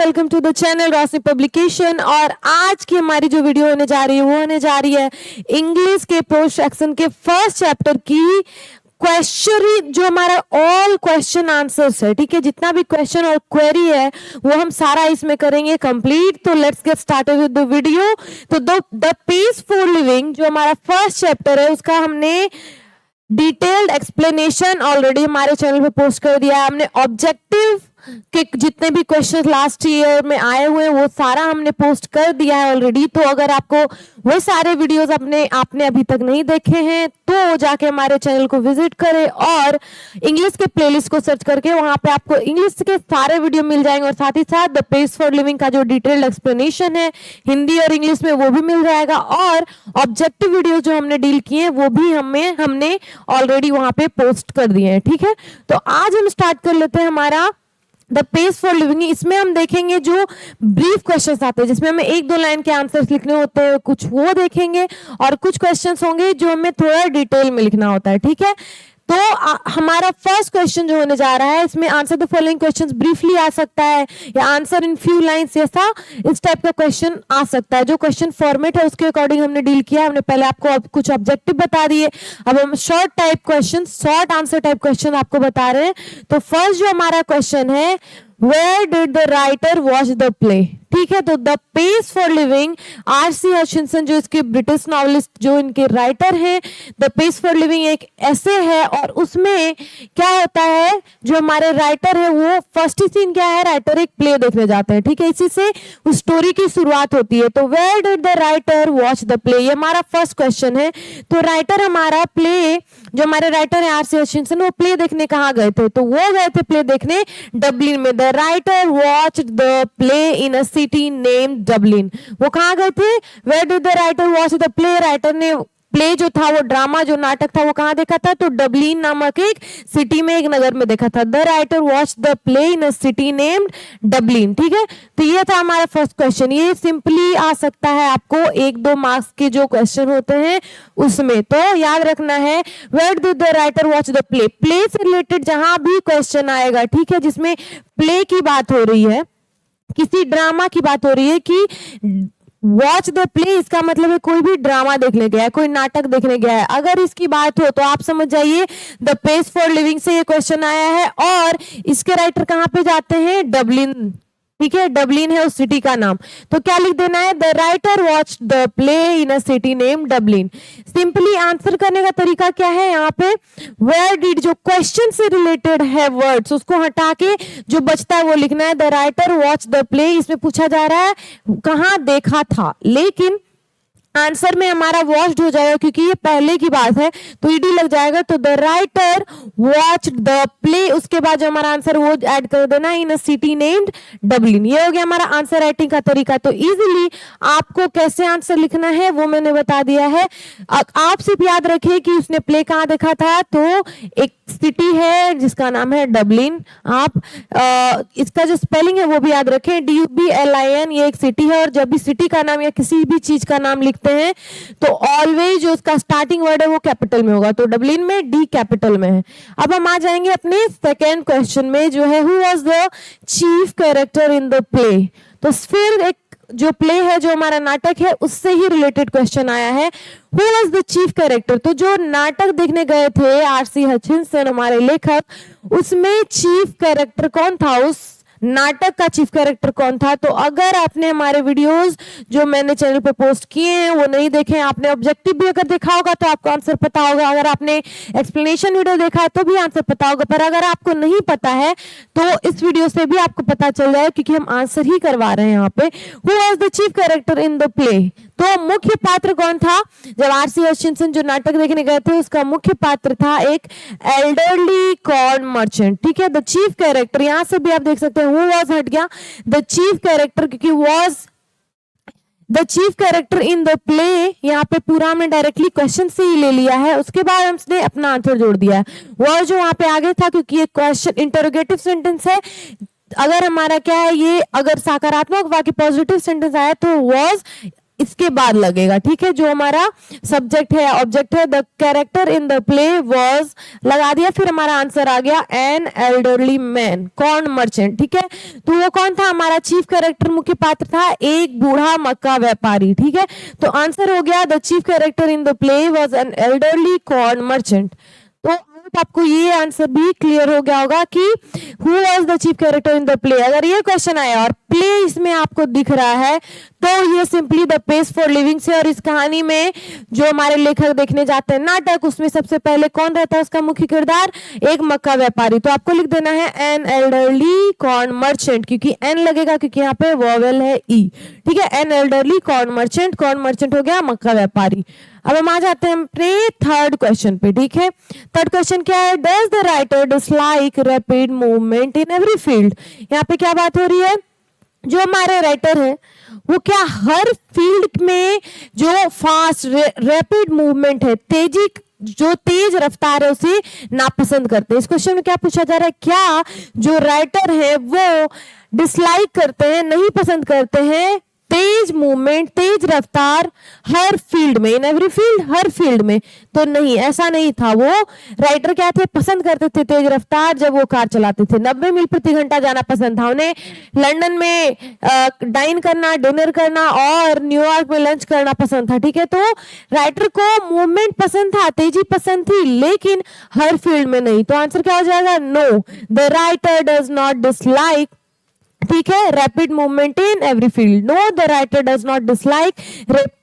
Welcome to the channel Roshni publication. और आज की हमारी जो वीडियो होने जा रही है वो होने जा रही है इंग्लिश के पोस्ट सेक्शन के फर्स्ट चैप्टर की क्वेश्चन, जो हमारा ऑल क्वेश्चन आंसर्स है। ठीक है, जितना भी क्वेश्चन और क्वेरी है वो हम सारा इसमें करेंगे कंप्लीट। तो let's get started with the video. तो द पेस फॉर लिविंग जो हमारा फर्स्ट चैप्टर है उसका हमने डिटेल्ड एक्सप्लेनेशन ऑलरेडी हमारे चैनल पे पोस्ट कर दिया है। हमने ऑब्जेक्टिव के जितने भी क्वेश्चन लास्ट ईयर में आए हुए हैं वो सारा हमने पोस्ट कर दिया है ऑलरेडी। तो अगर आपको वो सारे वीडियोस आपने अभी तक नहीं देखे हैं तो जाके हमारे चैनल को विजिट करें और इंग्लिश के प्लेलिस्ट को सर्च करके वहां पे आपको इंग्लिश के सारे वीडियो मिल जाएंगे। और साथ ही साथ द पेस फॉर लिविंग का जो डिटेल्ड एक्सप्लेनेशन है हिंदी और इंग्लिश में वो भी मिल जाएगा। और ऑब्जेक्टिव वीडियो जो हमने डील किए हैं वो भी हमने ऑलरेडी वहां पे पोस्ट कर दिए हैं। ठीक है, तो आज हम स्टार्ट कर लेते हैं हमारा द पेस फॉर लिविंग। इसमें हम देखेंगे जो ब्रीफ क्वेश्चंस आते हैं जिसमें हमें एक दो लाइन के आंसर्स लिखने होते हैं, कुछ वो देखेंगे और कुछ क्वेश्चंस होंगे जो हमें थोड़ा डिटेल में लिखना होता है। ठीक है, तो हमारा फर्स्ट क्वेश्चन जो होने जा रहा है इसमें answer the following questions briefly आ सकता है या आंसर इन फ्यू लाइंस, ऐसा इस टाइप का क्वेश्चन आ सकता है। जो क्वेश्चन फॉर्मेट है उसके अकॉर्डिंग हमने डील किया। हमने पहले आपको कुछ ऑब्जेक्टिव बता दिए, अब हम short type question, short answer type question आपको बता रहे हैं। तो फर्स्ट जो हमारा क्वेश्चन है, Where did the writer watch the play? ठीक है, तो the pace for living R C. Hutchinson जो इसके ब्रिटिश नॉवलिस्ट जो इनके राइटर हैं, द पेस फॉर लिविंग एक ऐसे है और उसमें क्या होता है जो हमारे राइटर है वो फर्स्ट ही सीन क्या है, राइटर एक प्ले देखने जाते हैं। ठीक है, इसी से उस स्टोरी की शुरुआत होती है। तो where did the writer watch the play, ये हमारा फर्स्ट क्वेश्चन है। तो राइटर हमारा प्ले, जो हमारे राइटर है आर.सी. हचिंसन, वो प्ले देखने कहाँ गए थे? तो वो गए थे प्ले देखने डबलिन में। The writer watched the play in a city named Dublin. वो कहाँ गए थे? Where did the writer watch the play, writer ने प्ले जो था वो ड्रामा जो नाटक था वो कहाँ देखा था? तो डबलिन नामक एक सिटी में, एक नगर में देखा था। The writer watch the play in a city named Dublin. ठीक है, तो ये था हमारा फर्स्ट क्वेश्चन। ये सिंपली आ सकता है आपको 1-2 मार्क्स के जो क्वेश्चन होते हैं उसमें। तो याद रखना है where did the writer watch the play, play से रिलेटेड जहां भी क्वेश्चन आएगा, ठीक है, जिसमें प्ले की बात हो रही है, किसी ड्रामा की बात हो रही है कि वॉच द प्ले, इसका मतलब है कोई भी ड्रामा देखने गया है, कोई नाटक देखने गया है। अगर इसकी बात हो तो आप समझ जाइए द पेस फॉर लिविंग से ये क्वेश्चन आया है और इसके राइटर कहाँ पे जाते हैं? डबलिन। ठीक है, डबलिन है उस सिटी का नाम। तो क्या लिख देना है? The writer watch the play in a city name Dublin. Simply answer करने का तरीका क्या है? यहाँ पे वेयर डिड जो क्वेश्चन से रिलेटेड है वर्ड्स उसको हटा के जो बचता है वो लिखना है। The writer watch the play, इसमें पूछा जा रहा है कहाँ देखा था, लेकिन आंसर में हमारा वॉच्ड हो जाएगा क्योंकि ये पहले की बात है तो ईडी लग जाएगा। तो the writer watched the play, उसके बाद जो हमारा आंसर वो ऐड कर देना इन अ सिटी नेम्ड डबलिन। ये हो गया हमारा आंसर राइटिंग का तरीका। तो इजीली आपको कैसे आंसर लिखना है वो मैंने बता दिया है। आप सिर्फ याद रखिए कि उसने प्ले कहाँ देखा था, तो एक सिटी है जिसका नाम है डबलिन। आप इसका जो स्पेलिंग है वो भी याद रखें, DUBLIN, ये एक सिटी है। और जब भी सिटी का नाम या किसी भी चीज का नाम लिखते हैं तो ऑलवेज जो उसका स्टार्टिंग वर्ड है वो कैपिटल में होगा। तो डबलिन में D कैपिटल में है। अब हम आ जाएंगे अपने सेकेंड क्वेश्चन में जो है who was the chief character in the play. तो फिर एक जो प्ले है, जो हमारा नाटक है, उससे ही रिलेटेड क्वेश्चन आया है who was the chief character. तो जो नाटक देखने गए थे आर.सी. हचिंसन हमारे लेखक, उसमें चीफ कैरेक्टर कौन था, उस नाटक का चीफ कैरेक्टर कौन था? तो अगर आपने हमारे वीडियोस जो मैंने चैनल पे पोस्ट किए हैं वो नहीं देखे, आपने ऑब्जेक्टिव भी अगर देखा होगा तो आपको आंसर पता होगा, अगर आपने एक्सप्लेनेशन वीडियो देखा है तो भी आंसर पता होगा। पर अगर आपको नहीं पता है तो इस वीडियो से भी आपको पता चल जाए क्योंकि हम आंसर ही करवा रहे हैं यहाँ पे। Who was the chief character in the play, तो मुख्य पात्र कौन था? जब आर.सी. हचिंसन जो नाटक देखने गए थे उसका मुख्य पात्र था एक एल्डरली कॉर्न मर्चेंट। ठीक है, द चीफ कैरेक्टर, यहां से भी आप देख सकते हैं हु वाज हट गया, द चीफ कैरेक्टर, क्योंकि was the chief character in the play यहाँ पे पूरा हमने डायरेक्टली क्वेश्चन से ही ले लिया है। उसके बाद हमने अपना आंसर जोड़ दिया है। वो जो वहां पे आगे था क्योंकि ये क्वेश्चन इंटरोगेटिव सेंटेंस है, अगर हमारा क्या है ये, अगर सकारात्मक वाक्य पॉजिटिव सेंटेंस आया तो वाज इसके बाद लगेगा, ठीक है। जो हमारा सब्जेक्ट है ऑब्जेक्ट है, the character in the play was लगा दिया, फिर हमारा आंसर आ गया an elderly man corn merchant, ठीक है। तो वो कौन था, हमारा चीफ कैरेक्टर मुख्य पात्र था एक बूढ़ा मक्का व्यापारी, ठीक है। तो आंसर हो गया the chief character in the play was an elderly corn merchant. तो आपको ये आंसर भी क्लियर हो गया होगा कि who was the chief character in the play. अगर ये क्वेश्चन आया और प्ले इसमें आपको दिख रहा है तो ये simply the pace for living से, और इस कहानी में जो हमारे लेखक देखने जाते हैं नाटक, उसमें सबसे पहले कौन रहता है उसका मुख्य किरदार, एक मक्का व्यापारी। तो आपको लिख देना है एन एल्डरली कॉर्न मर्चेंट, क्योंकि एन लगेगा क्योंकि यहाँ पे वॉवेल है ई, ठीक है। एन एल्डरली कॉर्न मर्चेंट हो गया मक्का व्यापारी। अब हम आ जाते हैं अपने थर्ड क्वेश्चन पे, ठीक है। थर्ड क्वेश्चन क्या है, does the writer dislike rapid movement in every field. यहाँ पे क्या बात हो रही है, जो हमारे राइटर है वो क्या हर फील्ड में जो फास्ट रैपिड मूवमेंट है, तेजी जो तेज रफ्तार है उसे नापसंद करते हैं। इस क्वेश्चन में क्या पूछा जा रहा है, क्या जो राइटर है वो डिसलाइक करते हैं, नहीं पसंद करते हैं तेज मूवमेंट, तेज रफ्तार हर फील्ड में, इन एवरी फील्ड, हर फील्ड में। तो नहीं, ऐसा नहीं था। वो राइटर क्या थे, पसंद करते थे तेज रफ्तार जब वो कार चलाते थे। 90 मील प्रति घंटा जाना पसंद था उन्हें, लंदन में डाइन करना, डिनर करना और न्यूयॉर्क में लंच करना पसंद था, ठीक है। तो राइटर को मूवमेंट पसंद था, तेजी पसंद थी, लेकिन हर फील्ड में नहीं। तो आंसर क्या हो जाएगा, no, the writer does not dislike, ठीक है, rapid movement in every field. No, the writer does not dislike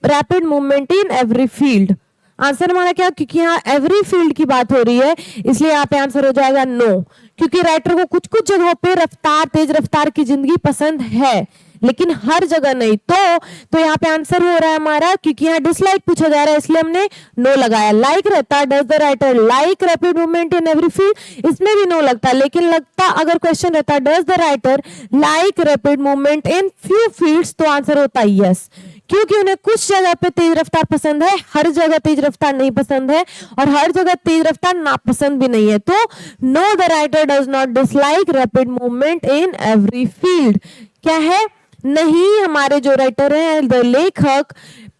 rapid movement in every field. Answer हमारा क्या, क्योंकि यहाँ एवरी फील्ड की बात हो रही है इसलिए यहाँ पे आंसर हो जाएगा नो, क्योंकि राइटर को कुछ कुछ जगहों पे रफ्तार, तेज रफ्तार की जिंदगी पसंद है लेकिन हर जगह नहीं। तो यहाँ पे आंसर हो रहा है हमारा, क्योंकि यहाँ डिसलाइक पूछा जा रहा है इसलिए हमने नो लगाया। लाइक रहता, does the writer like rapid movement in every field, इसमें भी नो लगता, लेकिन लगता अगर क्वेश्चन रहता does the writer like rapid movement in few fields, तो आंसर होता यस, क्योंकि उन्हें कुछ जगह पे तेज रफ्तार पसंद है, हर जगह तेज रफ्तार नहीं पसंद है, और हर जगह तेज रफ्तार नापसंद भी नहीं है। तो no, the writer does not dislike rapid movement in every field. क्या है, नहीं, हमारे जो राइटर हैं द लेखक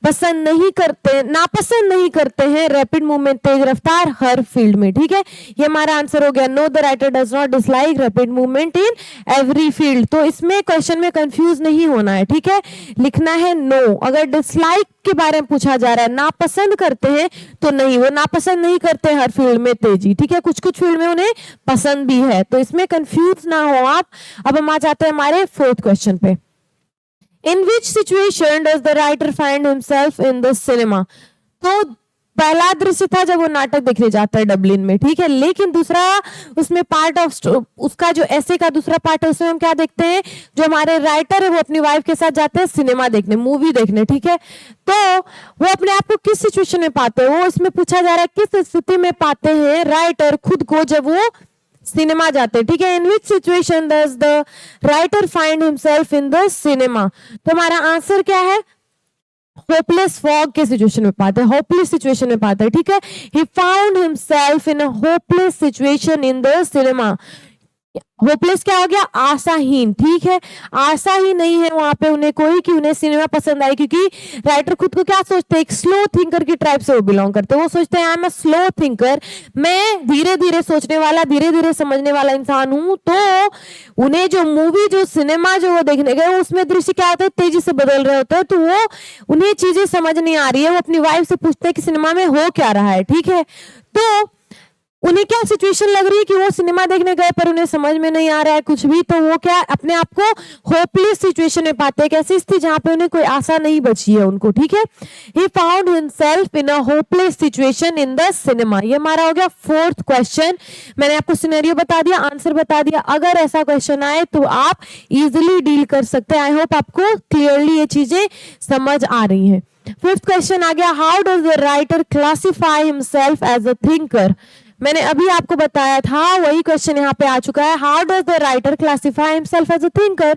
पसंद नहीं करते, नापसंद नहीं करते हैं रैपिड मूवमेंट, तेज रफ्तार हर फील्ड में, ठीक है। ये हमारा आंसर हो गया, no, the writer does not dislike rapid movement in every field. तो इसमें क्वेश्चन में कंफ्यूज नहीं होना है, ठीक है, लिखना है नो। अगर डिसलाइक के बारे में पूछा जा रहा है, नापसंद करते हैं, तो नहीं, वो नापसंद नहीं करते हर फील्ड में तेजी, ठीक है, कुछ कुछ फील्ड में उन्हें पसंद भी है। तो इसमें कंफ्यूज ना हो आप। अब हम आ जाते हैं हमारे फोर्थ क्वेश्चन पे, In which situation does the writer find himself in the cinema? तो पहला दृश्य था जब वो नाटक देखने जाता है डबलिन में, ठीक है, लेकिन दूसरा उसमें पार्ट ऑफ उसका जो ऐसे का दूसरा पार्ट है उसमें हम क्या देखते हैं, जो हमारे राइटर है वो अपनी वाइफ के साथ जाते हैं सिनेमा देखने, मूवी देखने, ठीक है। तो वो अपने आप को किस सिचुएशन में पाते हैं, वो इसमें पूछा जा रहा है किस स्थिति में पाते हैं राइटर खुद को जब वो सिनेमा जाते हैं, ठीक है। In which situation does the writer find himself in the cinema. तो हमारा आंसर क्या है, होपलेस फॉग के सिचुएशन में पाते हैं, होपलेस सिचुएशन में पाते हैं, ठीक है। He found himself in a hopeless situation in the cinema. Hopeless क्या हो गया, आशाहीन, ठीक है, आशा ही नहीं है वहां पे उन्हें कोई कि उन्हें सिनेमा पसंद आए, क्योंकि राइटर खुद को क्या सोचते हैं, एक स्लो थिंकर की टाइप से वो बिलोंग करते हैं। वो सोचते हैं I am a slow thinker, मैं धीरे धीरे सोचने वाला, धीरे धीरे समझने वाला इंसान हूं। तो उन्हें जो मूवी, जो सिनेमा जो वो देखने गए, उसमें दृश्य क्या होता है, तेजी से बदल रहे होते हैं, तो वो उन्हें चीजें समझ नहीं आ रही है। वो अपनी वाइफ से पूछते हैं कि सिनेमा में हो क्या रहा है, ठीक है। तो उन्हें क्या सिचुएशन लग रही है कि वो सिनेमा देखने गए पर उन्हें समझ में नहीं आ रहा है कुछ भी, तो वो क्या अपने आप को होपलेस सिचुएशन में पाते हैं, कैसी स्थिति जहां पे उन्हें कोई आशा नहीं बची है उनको, ठीक है। He found himself in a hopeless situation in the cinema. ये हमारा हो गया फोर्थ क्वेश्चन। मैंने आपको सिनेरियो बता दिया, आंसर बता दिया। अगर ऐसा क्वेश्चन आए तो आप इजिली डील कर सकते हैं। आई होप आपको क्लियरली ये चीजें समझ आ रही हैं। फिफ्थ क्वेश्चन आ गया, how does the writer classify himself as a thinker. मैंने अभी आपको बताया था, वही क्वेश्चन यहाँ पे आ चुका है, how does the writer classify himself as a thinker.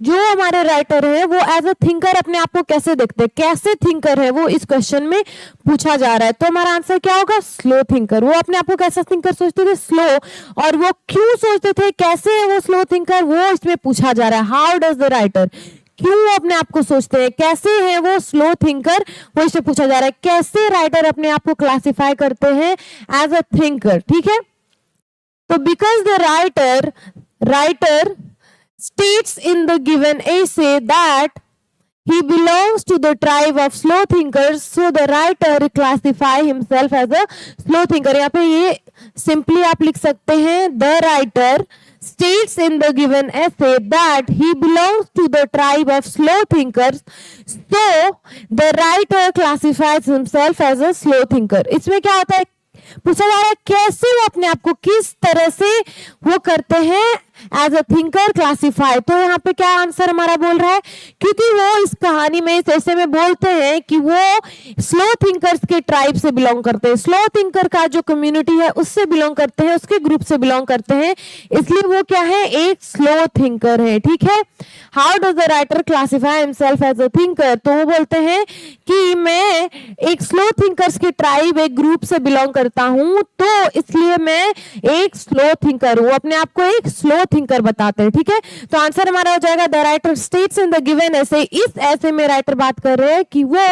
जो हमारे राइटर है वो एज अ थिंकर अपने आप को कैसे देखते हैं, कैसे थिंकर है वो इस क्वेश्चन में पूछा जा रहा है। तो हमारा आंसर क्या होगा, स्लो थिंकर। वो अपने आप को कैसा थिंकर सोचते थे, स्लो, और वो क्यों सोचते थे, कैसे है वो स्लो थिंकर, वो इसमें पूछा जा रहा है। हाउ डज द राइटर, क्यों वो अपने आप को सोचते हैं, कैसे है वो स्लो थिंकर, वो इससे पूछा जा रहा है। कैसे राइटर अपने आप को क्लासिफाई करते हैं एज अ थिंकर, ठीक है। तो because the writer states in the given essay that he belongs to the tribe of slow thinkers, so the writer classify himself as a slow thinker। यहाँ पे ये simply आप लिख सकते हैं the writer states in the given essay that he belongs to the tribe of slow thinkers, so the writer classifies himself as a slow thinker। इसमें क्या होता है, पूछा जा रहा है कैसे वो अपने आप को, किस तरह से वो करते हैं एज अ थिंकर क्लासीफाई। तो यहाँ पे क्या आंसर हमारा बोल रहा है, क्योंकि वो इस कहानी में इस ऐसे में बोलते हैं कि वो स्लो थिंकर्स के ट्राइब से बिलोंग करते हैं, स्लो थिंकर का जो कम्युनिटी है उससे बिलोंग करते हैं, उसके ग्रुप से बिलोंग करते हैं, इसलिए वो क्या है, एक स्लो थिंकर है, ठीक है। How does the writer classify himself as a thinker, तो वो बोलते हैं कि मैं एक स्लो थिंकर्स के ट्राइब, एक ग्रुप से बिलोंग करता हूं, तो इसलिए मैं एक स्लो थिंकर हूं, अपने आप को एक स्लो थिंकर बताते हैं, ठीक है। तो आंसर हमारा हो जाएगा the writer states in the given ऐसे। इस ऐसे में राइटर बात कर रहे हैं कि वो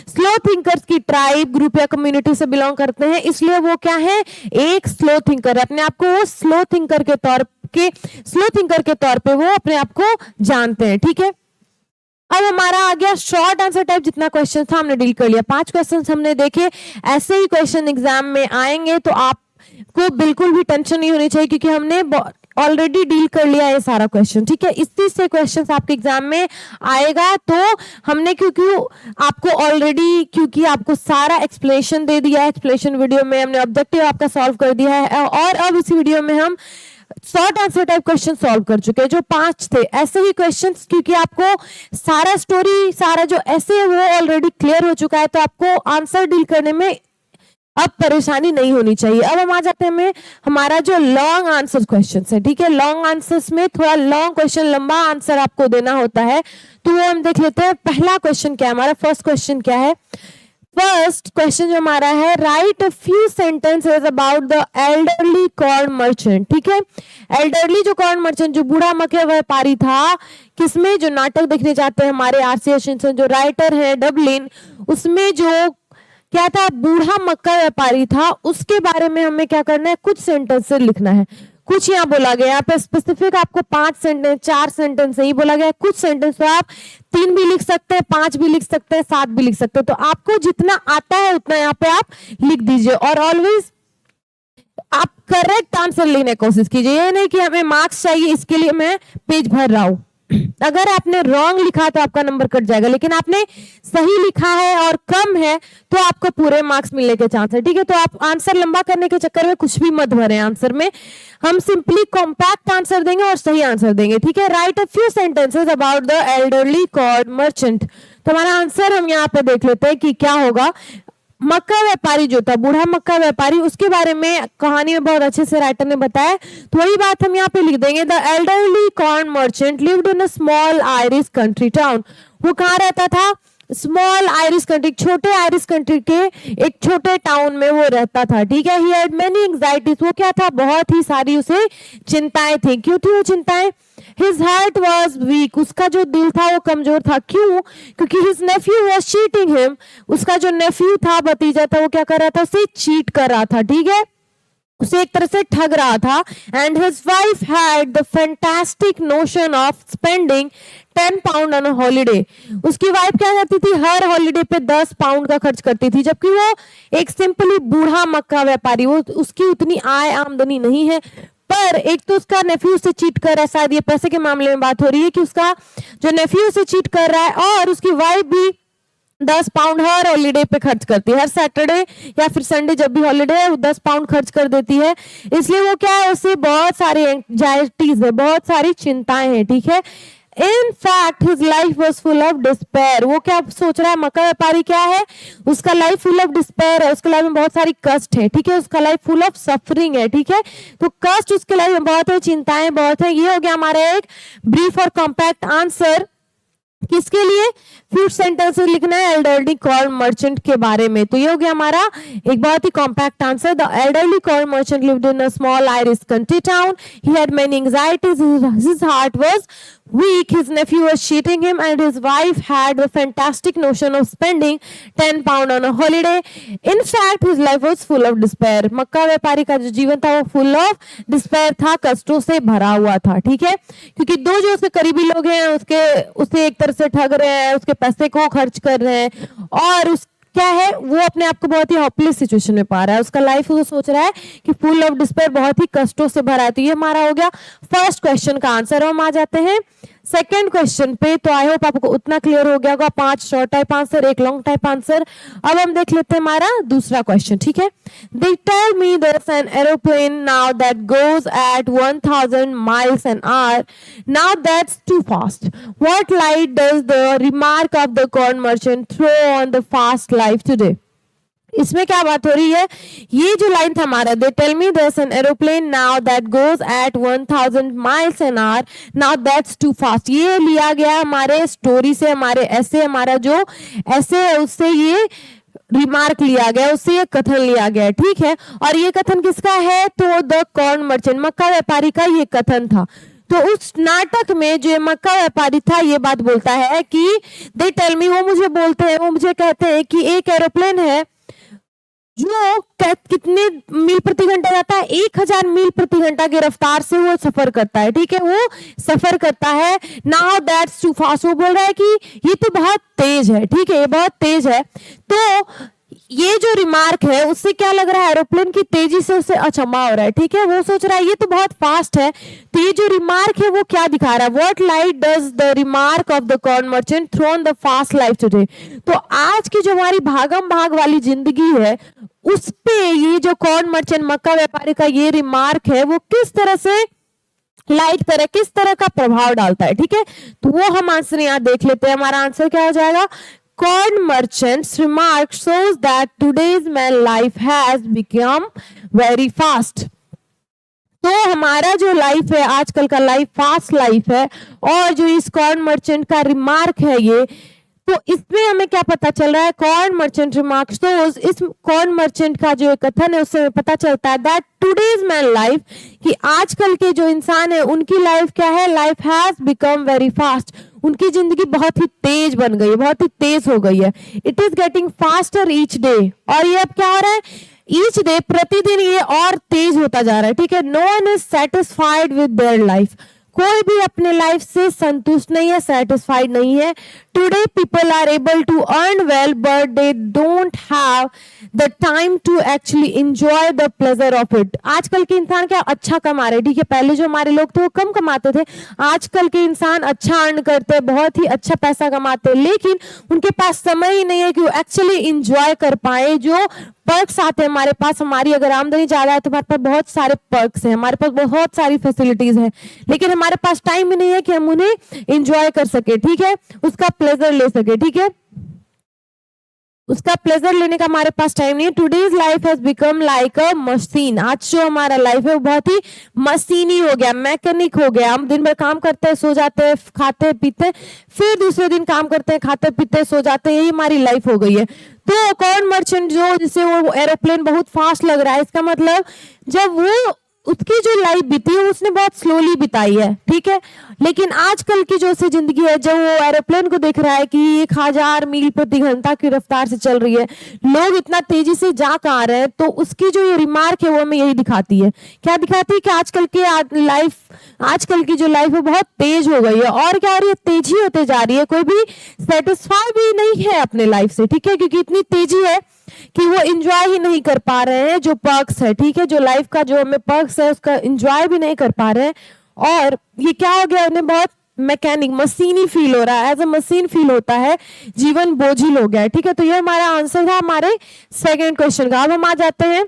स्लो थिंकर्स की ट्राइब, ग्रुप या कम्युनिटी से बिलोंग करते हैं, इसलिए वो क्या है, एक स्लो थिंकर है, अपने आप को वो स्लो थिंकर के तौर पे वो अपने आप को जानते हैं, ठीक है। अब हमारा आ गया शॉर्ट आंसर टाइप, जितना क्वेश्चन था हमने डील कर लिया, 5 क्वेश्चन हमने देखे। ऐसे ही क्वेश्चन एग्जाम में आएंगे तो आपको बिल्कुल भी टेंशन नहीं होनी चाहिए, क्योंकि हमने ऑलरेडी डील कर लिया है सारा क्वेश्चन, ठीक है। इसी से क्वेश्चन आपके एग्जाम में आएगा, तो हमने क्योंकि आपको सारा एक्सप्लेनेशन दे दिया है, एक्सप्लेनेशन वीडियो में हमने ऑब्जेक्टिव आपका सॉल्व कर दिया है, और अब इसी वीडियो में हम short answer type question solve कर चुके हैं, जो 5 थे। ऐसे ही क्वेश्चंस, क्योंकि आपको सारा स्टोरी, सारा जो ऐसे है वो ऑलरेडी क्लियर हो चुका है, तो आपको आंसर डील करने में अब परेशानी नहीं होनी चाहिए। अब हम आ जाते हैं हमारा जो लॉन्ग आंसर क्वेश्चन है, ठीक है। लॉन्ग आंसर्स में थोड़ा लॉन्ग क्वेश्चन, लंबा आंसर आपको देना होता है, तो वो हम देख लेते हैं। पहला क्वेश्चन क्या है हमारा, फर्स्ट क्वेश्चन क्या है। फर्स्ट क्वेश्चन जो हमारा है, right a few sentences about the elderly corn merchant, ठीक है। एल्डरली जो कॉर्न मर्चेंट, जो बूढ़ा मक्के व्यापारी था, किसमें, जो नाटक देखने जाते हैं हमारे आर.सी. हचिंसन जो राइटर है डबलिन, उसमें जो क्या था, बूढ़ा मक्का व्यापारी था, उसके बारे में हमें क्या करना है, कुछ सेंटेंस लिखना है। कुछ यहाँ बोला गया, यहाँ पे स्पेसिफिक आपको 5 सेंटेंस, 4 सेंटेंस ही बोला गया है। कुछ सेंटेंस तो आप 3 भी लिख सकते हैं, 5 भी लिख सकते हैं, 7 भी लिख सकते हैं, तो आपको जितना आता है उतना यहाँ पे आप लिख दीजिए। और ऑलवेज आप करेक्ट आंसर लेने की कोशिश कीजिए, ये नहीं कि हमें मार्क्स चाहिए इसके लिए मैं पेज भर रहा हूं। अगर आपने रॉन्ग लिखा तो आपका नंबर कट जाएगा, लेकिन आपने सही लिखा है और कम है तो आपको पूरे मार्क्स मिलने के चांस है, ठीक है। तो आप आंसर लंबा करने के चक्कर में कुछ भी मत भरें आंसर में, हम सिंपली कॉम्पैक्ट आंसर देंगे और सही आंसर देंगे, ठीक है। Right a few sentences about the elderly corn merchant. तो हमारा आंसर हम यहाँ पे देख लेते हैं कि क्या होगा। मक्का व्यापारी जो था, बूढ़ा मक्का व्यापारी, उसके बारे में कहानी में बहुत अच्छे से राइटर ने बताया, तो वही बात हम यहाँ पे लिख देंगे। The elderly corn merchant lived in a small Irish country town. वो कहाँ रहता था, स्मॉल आयरिश कंट्री, छोटे आयरिश कंट्री के एक छोटे टाउन में वो रहता था, ठीक है। ही हैड मेनी एंजाइटीज, वो क्या था, बहुत ही सारी उसे चिंताएं थी। क्यों थी वो चिंताएं, His heart was weak, उसका जो दिल था वो कमजोर था। क्यों, क्योंकि his nephew was cheating him, उसका जो नेफ्यू था, भतीजा था, वो क्या कर रहा था, उसे चीट कर रहा था, ठीक है, उसे एक तरह से ठग रहा था। And his wife had the fantastic notion of spending 10 pound on holiday. उसकी वाइफ क्या करती थी, हर हॉलीडे पे 10 पाउंड का खर्च करती थी, जबकि वो एक सिंपली बूढ़ा मक्का व्यापारी, वो उसकी उतनी आय आमदनी नहीं है। पर एक तो उसका नेफ्यू से चीट कर रहा है, शायद ये पैसे के मामले में बात हो रही है कि उसका जो नेफ्यू से चीट कर रहा है, और उसकी वाइफ भी 10 पाउंड हर हॉलीडे पे खर्च करती है, हर सैटरडे या फिर संडे जब भी हॉलीडे है वो 10 पाउंड खर्च कर देती है। इसलिए वो क्या है, उसे बहुत सारी एंजाइटीज है, बहुत सारी चिंताएं हैं, ठीक है। In fact, his life was full of despair. वो क्या सोच रहा है, मक्का व्यापारी क्या है, उसका लाइफ फुल ऑफ डिस्पेयर है, उसके लाइफ में बहुत सारी कष्ट है, ठीक है, उसका लाइफ फुल ऑफ सफरिंग है, ठीक है। तो कष्ट उसके लाइफ में बहुत है, चिंताएं बहुत है। ये हो गया हमारा एक ब्रीफ और कॉम्पैक्ट आंसर। किसके लिए, फ्यू सेंटेंसेस लिखना है एल्डरली कॉर्न मर्चेंट के बारे में। तो ये हो गया हमारा एक बहुत ही compact answer. The elderly corn merchant lived in a small Irish country town, he had many anxieties, his heart was week his nephew was cheating him and his wife had the fantastic notion of spending 10 pound on a holiday. In fact his life was full of despair. मक्का व्यापारी का जो जीवन था वो full of despair था, कष्टों से भरा हुआ था, ठीक है, क्योंकि दो जो उसके करीबी लोग हैं उसे एक तरह से ठग रहे हैं, उसके पैसे को खर्च कर रहे हैं, और उस क्या है वो अपने आप को बहुत ही होपलेस सिचुएशन में पा रहा है, उसका लाइफ वो सोच रहा है कि फुल ऑफ डिस्पेयर, बहुत ही कष्टों से भरा है। तो ये हमारा हो गया फर्स्ट क्वेश्चन का आंसर। हम आ जाते हैं सेकेंड क्वेश्चन पे। तो आई होप आपको उतना क्लियर हो गया होगा, 5 short type answer, 1 long type answer. अब हम देख लेते हैं हमारा दूसरा क्वेश्चन, ठीक है। They tell me there's an aeroplane now that goes at 1000 miles an hour. Now that's too fast. What light does the remark of the corn merchant throw on the fast life today? इसमें क्या बात हो रही है, ये जो line था हमारा, they tell me there's an aeroplane now that goes at 1000 miles an hour, now that's too fast, ये लिया गया हमारे स्टोरी से, हमारे ऐसे, हमारा जो ऐसे है उससे ये रिमार्क लिया गया, उससे ये कथन लिया गया, ठीक है। और ये कथन किसका है, तो द कॉर्न मर्चेंट, मक्का व्यापारी का ये कथन था। तो उस नाटक में जो मक्का व्यापारी था ये बात बोलता है कि दे टेल मी, वो मुझे बोलते हैं, वो मुझे कहते हैं कि एक एरोप्लेन है जो कितने मील प्रति घंटा जाता है, 1000 मील प्रति घंटा की रफ्तार से वो सफर करता है, ठीक है, वो सफर करता है। नाउ दैट्स टू फास्ट, वो बोल रहा है कि ये तो बहुत तेज है, ठीक है, ये बहुत तेज है। तो ये जो रिमार्क है उससे क्या लग रहा है, एरोप्लेन की तेजी से उसे अचंभा हो रहा है, ठीक है, वो सोच रहा है ये तो बहुत फास्ट है। तो ये जो रिमार्क है वो क्या दिखा रहा है, what light does the remark of the corn merchant throw on the fast life today. तो आज की जो हमारी भागम भाग वाली जिंदगी है उस पे ये जो कॉर्न मर्चेंट मक्का व्यापारी का ये रिमार्क है वो किस तरह से लाइट करे, किस तरह का प्रभाव डालता है, ठीक है। तो वो हम आंसर यहाँ देख लेते हैं। हमारा आंसर क्या हो जाएगा, corn merchant's remark shows that today's man life has become very fast. तो हमारा जो लाइफ है आजकल का लाइफ फास्ट लाइफ है, और जो इस कॉर्न मर्चेंट का रिमार्क है ये, तो इसमें हमें क्या पता चल रहा है, कॉर्न मर्चेंट रिमार्क शोज, इस कॉर्न मर्चेंट का जो कथन है उससे पता चलता है दैट टुडेज मैन लाइफ, कि आजकल के जो इंसान है उनकी लाइफ क्या है, life has become very fast, उनकी जिंदगी बहुत ही तेज बन गई है, बहुत ही तेज हो गई है। It is getting faster each day, और ये अब क्या हो रहा है, ईच डे, प्रतिदिन ये और तेज होता जा रहा है, ठीक है। No one is satisfied with their life, कोई भी अपने लाइफ से संतुष्ट नहीं है, सेटिस्फाइड नहीं है। Today people are able to earn well but they don't have the time to actually enjoy the pleasure of it. आजकल के इंसान क्या अच्छा कमा रहे, ठीक है, पहले जो हमारे लोग थे वो कम कमाते थे, आजकल के इंसान अच्छा अर्न करते, बहुत ही अच्छा पैसा कमाते, लेकिन उनके पास समय ही नहीं है कि वो एक्चुअली एंजॉय कर पाए जो पर्क्स आते हैं हमारे पास। हमारी अगर आमदनी ज्यादा है तो हमारे पास बहुत सारे पर्क्स हैं, हमारे पास बहुत सारी फैसिलिटीज हैं, लेकिन हमारे पास टाइम ही नहीं है कि हम उन्हें एंजॉय कर सके, ठीक है, उसका प्लेजर ले सके, ठीक है, उसका प्लेजर लेने का हमारे पास टाइम नहीं है। Today's life has become like a machine, आज जो हमारा लाइफ है वो बहुत ही मशीनी हो गया, मैकेनिक हो गया। हम दिन भर काम करते हैं, सो जाते हैं, खाते पीते, फिर दूसरे दिन काम करते हैं, खाते पीते, सो जाते हैं, यही हमारी लाइफ हो गई है। तो कॉर्न मर्चेंट जो जिसे वो एरोप्लेन बहुत फास्ट लग रहा है, इसका मतलब जब वो उसकी जो लाइफ बीती है उसने बहुत स्लोली बिताई है, ठीक है, लेकिन आजकल की जो सी जिंदगी है, जब वो एरोप्लेन को देख रहा है कि 1000 मील प्रति घंटा की रफ्तार से चल रही है, लोग इतना तेजी से जा कहाँ रहे हैं, तो उसकी जो ये रिमार्क है वो हमें यही दिखाती है, क्या दिखाती है कि आजकल की जो लाइफ है बहुत तेज हो गई है, और क्या हो रही है, तेजी होते जा रही है, कोई भी सेटिस्फाई भी नहीं है अपने लाइफ से, ठीक है, क्योंकि इतनी तेजी है कि वो एंजॉय ही नहीं कर पा रहे हैं जो पर्क्स है, ठीक है, जो लाइफ का जो हमें पर्क्स है उसका एंजॉय भी नहीं कर पा रहे हैं, और ये क्या हो गया, उन्हें बहुत मैकेनिक मशीनी फील हो रहा है, एज अ मशीन फील होता है, जीवन बोझिल हो गया है, ठीक है। तो ये हमारा आंसर था हमारे सेकेंड क्वेश्चन का। अब हम आ जाते हैं,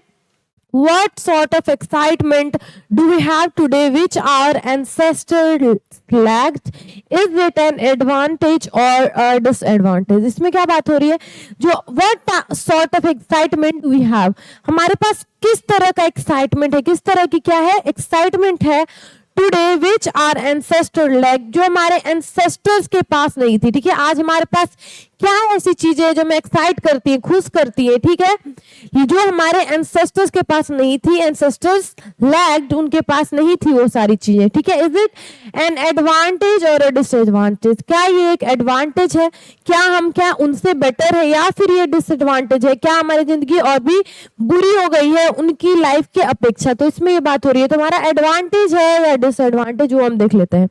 what sort of excitement do we have today which our ancestors lacked? Is it an advantage or a disadvantage? इसमें क्या बात हो रही है, जो what sort of excitement do we have, हमारे पास किस तरह का एक्साइटमेंट है, किस तरह की क्या है, एक्साइटमेंट है today which our ancestor lack, जो हमारे एंसेस्टर्स के पास नहीं थी, ठीक है। आज हमारे पास क्या ऐसी चीजें हैं जो हमें एक्साइट करती है, खुश करती है, ठीक है, ये जो हमारे एंसेस्टर्स के पास नहीं थी, एंसेस्टर्स लैक्ड, उनके पास नहीं थी वो सारी चीजें, ठीक है। इज इट एन एडवांटेज और अ डिसएडवांटेज? क्या ये एक एडवांटेज है, क्या उनसे बेटर है, या फिर ये डिसएडवांटेज है, क्या हमारी जिंदगी और भी बुरी हो गई है उनकी लाइफ के अपेक्षा? तो इसमें ये बात हो रही है, तो हमारा एडवांटेज है या डिसएडवांटेज, वो हम देख लेते हैं।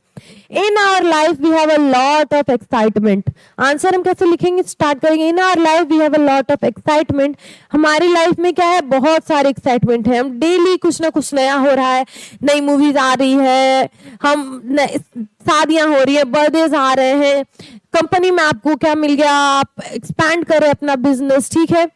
In our life we have a lot of excitement. Answer हम कैसे लिखेंगे, स्टार्ट करेंगे। In our life we have a lot of excitement. हमारी लाइफ में क्या है, बहुत सारे एक्साइटमेंट है। हम डेली कुछ ना कुछ नया हो रहा है, नई मूवीज आ रही है, शादियां हो रही है, बर्थडेज आ रहे हैं, कंपनी में आपको क्या मिल गया, आप एक्सपैंड करें अपना बिजनेस, ठीक है।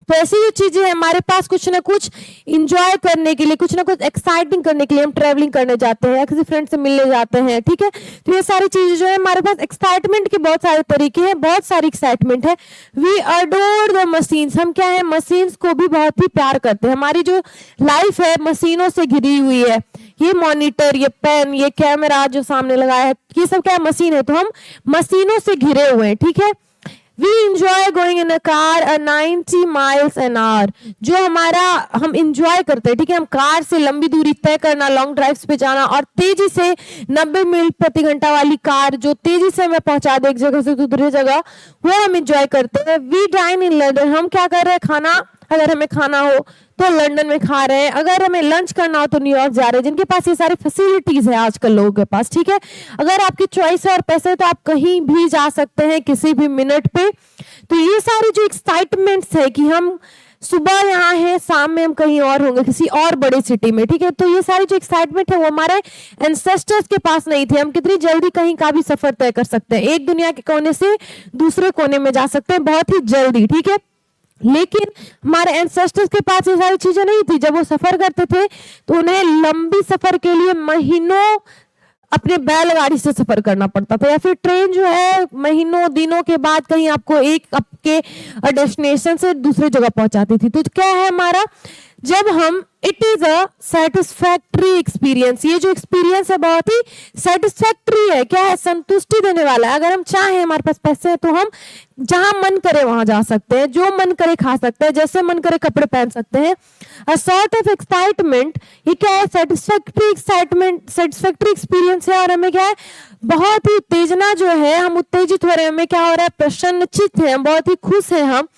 तो ऐसी जो चीजें हैं हमारे पास, कुछ ना कुछ इंजॉय करने के लिए, कुछ ना कुछ एक्साइटिंग करने के लिए हम ट्रैवलिंग करने जाते हैं, किसी फ्रेंड से मिलने जाते हैं, ठीक है। तो ये सारी चीजें जो है हमारे पास, एक्साइटमेंट के बहुत सारे तरीके हैं, बहुत सारी एक्साइटमेंट है। We adore the machines. हम क्या है, मशीन्स को भी बहुत ही प्यार करते हैं। हमारी जो लाइफ है मशीनों से घिरी हुई है। ये मॉनिटर, ये पेन, ये कैमरा जो सामने लगाया है, ये सब क्या है, मशीन है। तो हम मशीनों से घिरे हुए हैं, ठीक है। We enjoy going in a car at 90 miles an hour। जो हमारा हम इंजॉय करते हैं, ठीक है, हम कार से लंबी दूरी तय करना, लॉन्ग ड्राइव्स पे जाना, और तेजी से 90 मील प्रति घंटा वाली कार जो तेजी से हमें पहुंचा दे एक जगह से दूसरी जगह, वो हम इंजॉय करते हैं। We dine in London. हम क्या कर रहे हैं, खाना, अगर हमें खाना हो तो लंदन में खा रहे हैं, अगर हमें लंच करना हो तो न्यूयॉर्क जा रहे हैं, जिनके पास ये सारी फैसिलिटीज है आजकल लोगों के पास, ठीक है। अगर आपकी चॉइस है और पैसे तो आप कहीं भी जा सकते हैं किसी भी मिनट पे। तो ये सारी जो एक्साइटमेंट्स है कि हम सुबह यहाँ है, शाम में हम कहीं और होंगे, किसी और बड़ी सिटी में, ठीक है। तो ये सारी जो एक्साइटमेंट है वो हमारे एंसेस्टर्स के पास नहीं थे। हम कितनी जल्दी कहीं का भी सफर तय कर सकते हैं, एक दुनिया के कोने से दूसरे कोने में जा सकते हैं बहुत ही जल्दी, ठीक है। लेकिन हमारे एंसेस्टर्स के पास ये सारी चीजें नहीं थी। जब वो सफर करते थे तो उन्हें लंबी सफर के लिए महीनों अपने बैलगाड़ी से सफर करना पड़ता था, या फिर ट्रेन जो है महीनों दिनों के बाद कहीं आपको एक आपके डेस्टिनेशन से दूसरी जगह पहुंचाती थी। तो क्या है हमारा, जब हम, it is a satisfactory experience. ये जो एक्सपीरियंस है बहुत ही सेटिस्फैक्ट्री है, क्या है, संतुष्टि देने वाला है। अगर हम चाहें, हमारे पास पैसे हैं, तो हम जहां मन करे वहां जा सकते हैं, जो मन करे खा सकते हैं, जैसे मन करे कपड़े पहन सकते हैं। अ सॉर्ट ऑफ एक्साइटमेंट, ये क्या है, सेटिस्फैक्ट्री एक्साइटमेंट, सेटिस्फैक्ट्री एक्सपीरियंस है। और हमें क्या है, बहुत ही उत्तेजना जो है, हम उत्तेजित हो रहे हैं, हमें क्या हो रहा है, प्रसन्नचित्त है, बहुत ही खुश है हम।